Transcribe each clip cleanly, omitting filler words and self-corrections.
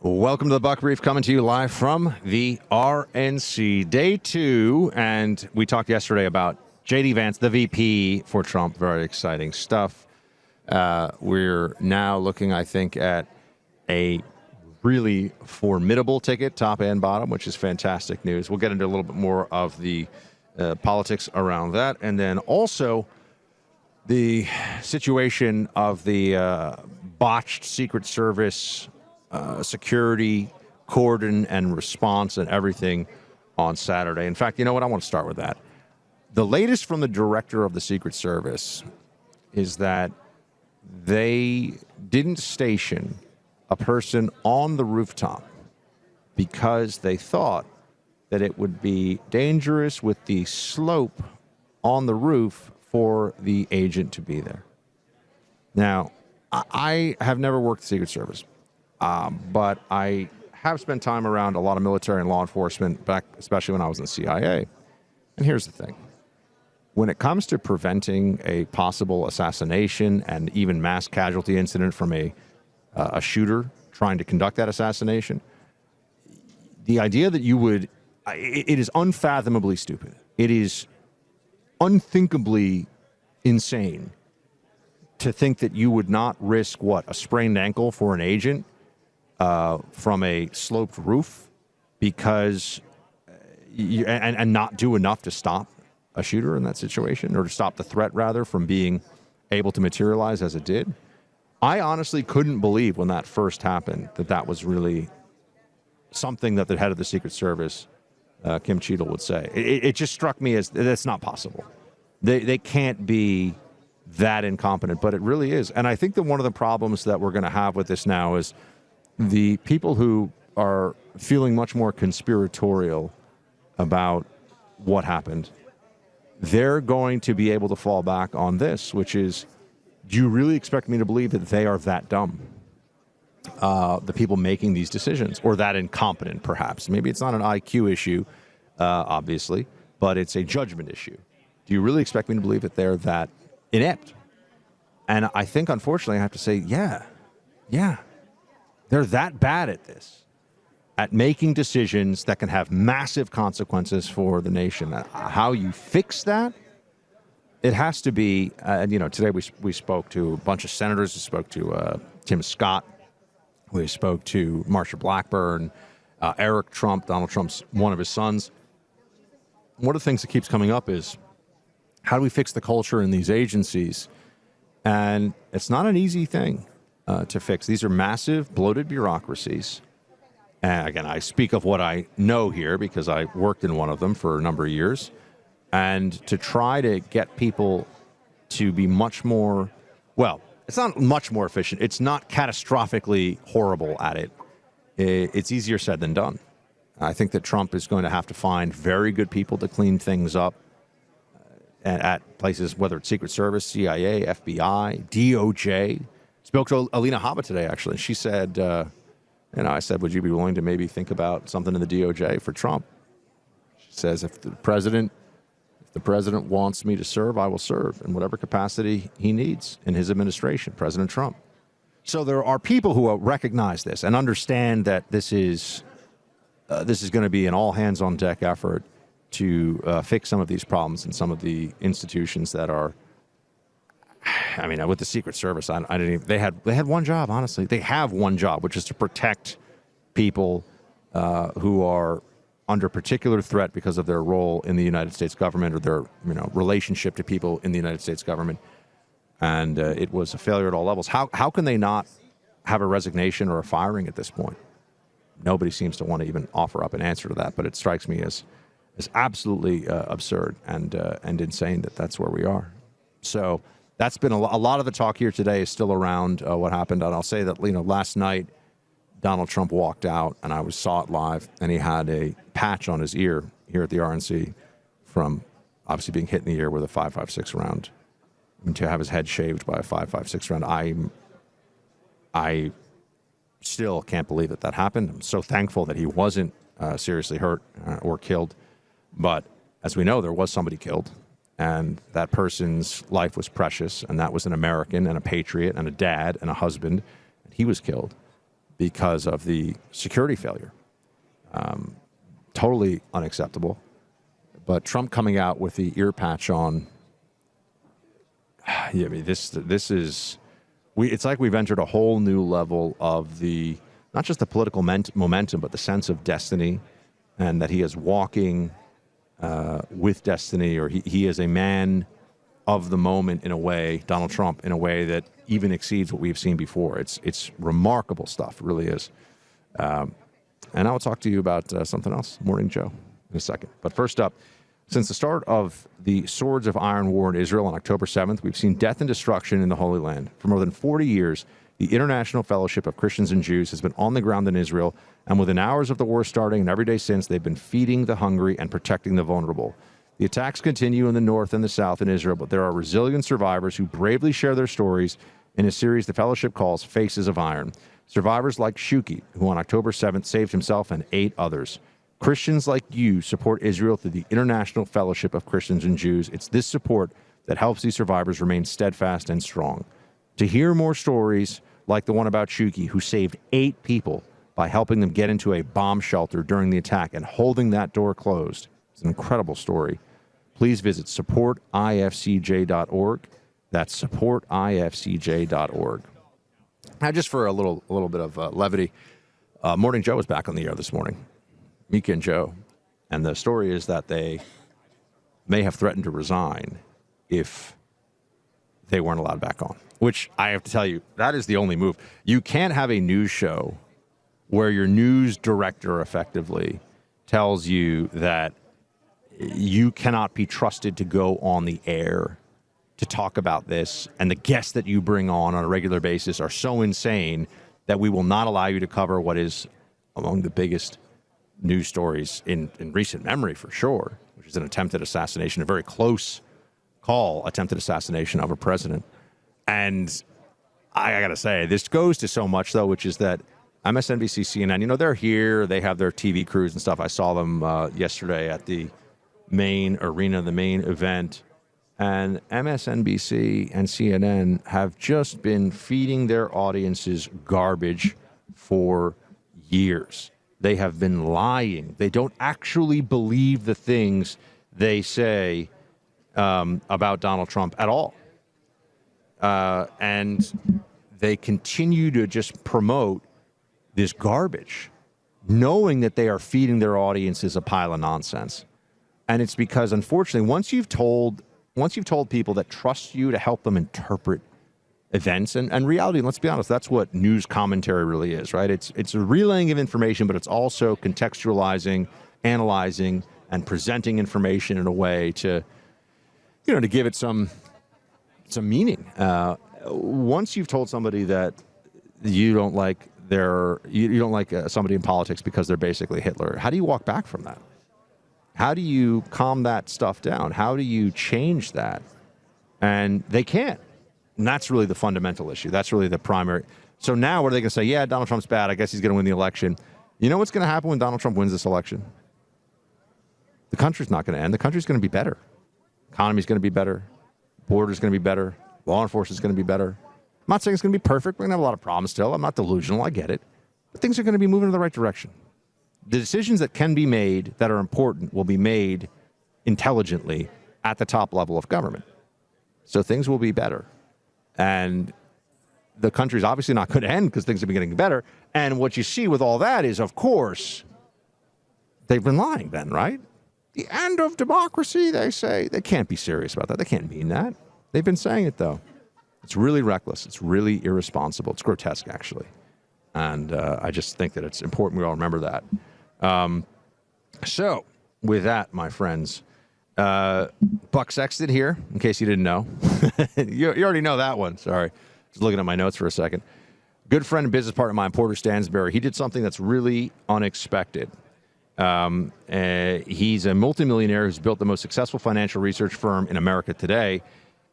Welcome to the Buck Brief, coming to you live from the RNC. Day 2, and we talked yesterday about J.D. Vance, the VP for Trump. Very exciting stuff. We're now looking, I think, at a really formidable ticket, top and bottom, which is fantastic news. We'll get into a little bit more of the politics around that, and then also the situation of the botched Secret Service security cordon and response and everything on Saturday. In fact, you know what? I want to start with that. The latest from the director of the Secret Service is that they didn't station a person on the rooftop because they thought that it would be dangerous with the slope on the roof for the agent to be there. Now, I have never worked the Secret Service. But I have spent time around a lot of military and law enforcement, back especially when I was in the CIA. And here's the thing. When it comes to preventing a possible assassination and even mass casualty incident from a shooter trying to conduct that assassination, the idea that you would, it is unfathomably stupid. It is unthinkably insane to think that you would not risk, a sprained ankle for an agent from a sloped roof because and not do enough to stop a shooter in that situation, or to stop the threat, rather, from being able to materialize as it did. I honestly couldn't believe when that first happened that was really something that the head of the Secret Service, Kim Cheadle, would say. It just struck me as that's not possible. They can't be that incompetent, but it really is. And I think that one of the problems that we're going to have with this now is the people who are feeling much more conspiratorial about what happened, they're going to be able to fall back on this, which is, do you really expect me to believe that they are that dumb? The people making these decisions, or that incompetent, perhaps. Maybe it's not an IQ issue, obviously, but it's a judgment issue. Do you really expect me to believe that they're that inept? And I think, unfortunately, I have to say, yeah. They're that bad at this, at making decisions that can have massive consequences for the nation. How you fix that, it has to be, today we spoke to a bunch of senators. We spoke to Tim Scott. We spoke to Marsha Blackburn, Eric Trump, Donald Trump's one of his sons. One of the things that keeps coming up is, how do we fix the culture in these agencies? And it's not an easy thing to fix. These are massive, bloated bureaucracies. And again, I speak of what I know here because I worked in one of them for a number of years. And to try to get people to be much more, it's not much more efficient. It's not catastrophically horrible at it. It's easier said than done. I think that Trump is going to have to find very good people to clean things up at places, whether it's Secret Service, CIA, FBI, DOJ. Spoke to Alina Habba today, actually. She said, I said, would you be willing to maybe think about something in the DOJ for Trump? She says, if the president wants me to serve, I will serve in whatever capacity he needs in his administration, President Trump. So there are people who recognize this and understand that this is going to be an all-hands-on-deck effort to fix some of these problems in some of the institutions that are, with the Secret Service, they had one job, honestly. They have one job, which is to protect people who are under particular threat because of their role in the United States government, or their relationship to people in the United States government. And it was a failure at all levels. How can they not have a resignation or a firing at this point? Nobody seems to want to even offer up an answer to that, but it strikes me as absolutely absurd and insane that that's where we are. So that's been a lot of the talk here today is still around what happened. And I'll say that, last night, Donald Trump walked out, and I saw it live, and he had a patch on his ear here at the RNC from obviously being hit in the ear with a .556 round. And to have his head shaved by a .556 round, I still can't believe that happened. I'm so thankful that he wasn't seriously hurt or killed. But as we know, there was somebody killed, and that person's life was precious, and that was an American and a patriot and a dad and a husband. And he was killed because of the security failure. Totally unacceptable. But Trump coming out with the ear patch on, yeah, I mean, this is, it's like we've entered a whole new level of the, not just the political momentum, but the sense of destiny, and that he is walking with destiny, or he is a man of the moment in a way, Donald Trump, in a way that even exceeds what we've seen before. It's remarkable stuff, it really is. And I will talk to you about something else, Morning Joe, in a second. But first up, since the start of the Swords of Iron War in Israel on October 7th, we've seen death and destruction in the Holy Land. For more than 40 years, the International Fellowship of Christians and Jews has been on the ground in Israel, and within hours of the war starting and every day since, they've been feeding the hungry and protecting the vulnerable. The attacks continue in the north and the south in Israel, but there are resilient survivors who bravely share their stories in a series the fellowship calls Faces of Iron. Survivors like Shuki, who on October 7th saved himself and 8 others. Christians like you support Israel through the International Fellowship of Christians and Jews. It's this support that helps these survivors remain steadfast and strong. To hear more stories like the one about Shuki, who saved 8 people by helping them get into a bomb shelter during the attack and holding that door closed, it's an incredible story. Please visit supportifcj.org. That's supportifcj.org. Now, just for a little bit of levity, Morning Joe was back on the air this morning. Mika and Joe. And the story is that they may have threatened to resign if they weren't allowed back on, which I have to tell you, that is the only move. You can't have a news show where your news director effectively tells you that you cannot be trusted to go on the air to talk about this, and the guests that you bring on a regular basis are so insane that we will not allow you to cover what is among the biggest news stories in recent memory, for sure, which is an attempted assassination, a very close call, attempted assassination of a president. And I got to say, this goes to so much, though, which is that MSNBC, CNN, they're here, they have their TV crews and stuff. I saw them yesterday at the main arena, the main event. And MSNBC and CNN have just been feeding their audiences garbage for years. They have been lying. They don't actually believe the things they say about Donald Trump at all. And they continue to just promote this garbage, knowing that they are feeding their audiences a pile of nonsense. And it's because, unfortunately, once you've told people that trust you to help them interpret events and reality, and let's be honest, that's what news commentary really is, right? It's a relaying of information, but it's also contextualizing, analyzing, and presenting information in a way to give it some meaning. Once you've told somebody that you don't like somebody in politics because they're basically Hitler, how do you walk back from that? How do you calm that stuff down? How do you change that? And they can't. And that's really the fundamental issue. That's really the primary. So now what are they going to say? Yeah, Donald Trump's bad. I guess he's going to win the election. You know what's going to happen when Donald Trump wins this election? The country's not going to end. The country's going to be better. Economy's going to be better. Border's going to be better. Law enforcement's going to be better. I'm not saying it's going to be perfect. We're going to have a lot of problems still. I'm not delusional. I get it. But things are going to be moving in the right direction. The decisions that can be made that are important will be made intelligently at the top level of government. So things will be better. And the country's obviously not going to end because things have been getting better. And what you see with all that is, of course, they've been lying then, right? The end of democracy, they say. They can't be serious about that. They can't mean that. They've been saying it, though. It's really reckless. It's really irresponsible. It's grotesque, actually. And I just think that it's important we all remember that. So, with that, my friends, Buck Sexton here, in case you didn't know. you already know that one. Sorry. Just looking at my notes for a second. Good friend and business partner of mine, Porter Stansberry, he did something that's really unexpected. He's a multimillionaire who's built the most successful financial research firm in America today.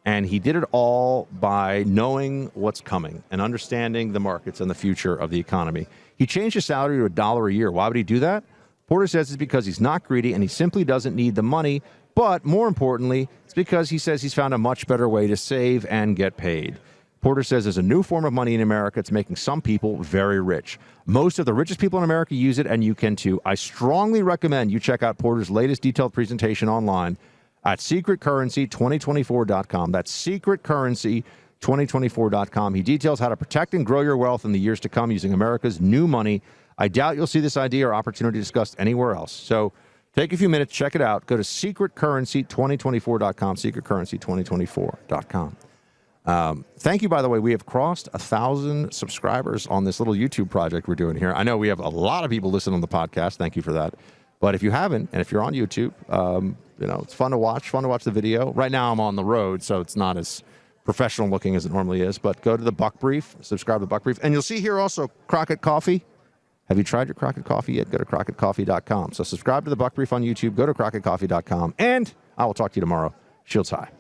And he did it all by knowing what's coming and understanding the markets and the future of the economy. He changed his salary to $1 a year. Why would he do that? Porter says it's because he's not greedy and he simply doesn't need the money. But more importantly, it's because he says he's found a much better way to save and get paid. Porter says there's a new form of money in America. It's making some people very rich. Most of the richest people in America use it, and you can too. I strongly recommend you check out Porter's latest detailed presentation online at secretcurrency2024.com. That's secretcurrency2024.com. He details how to protect and grow your wealth in the years to come using America's new money. I doubt you'll see this idea or opportunity discussed anywhere else. So take a few minutes, check it out. Go to secretcurrency2024.com, secretcurrency2024.com. Thank you, by the way. We have crossed 1,000 subscribers on this little YouTube project we're doing here. I know we have a lot of people listening on the podcast. Thank you for that. But if you haven't, and if you're on YouTube, it's fun to watch the video. Right now I'm on the road, so it's not as professional looking as it normally is. But go to the Buck Brief, subscribe to the Buck Brief. And you'll see here also Crockett Coffee. Have you tried your Crockett Coffee yet? Go to crockettcoffee.com. So subscribe to the Buck Brief on YouTube. Go to crockettcoffee.com. And I will talk to you tomorrow. Shields high.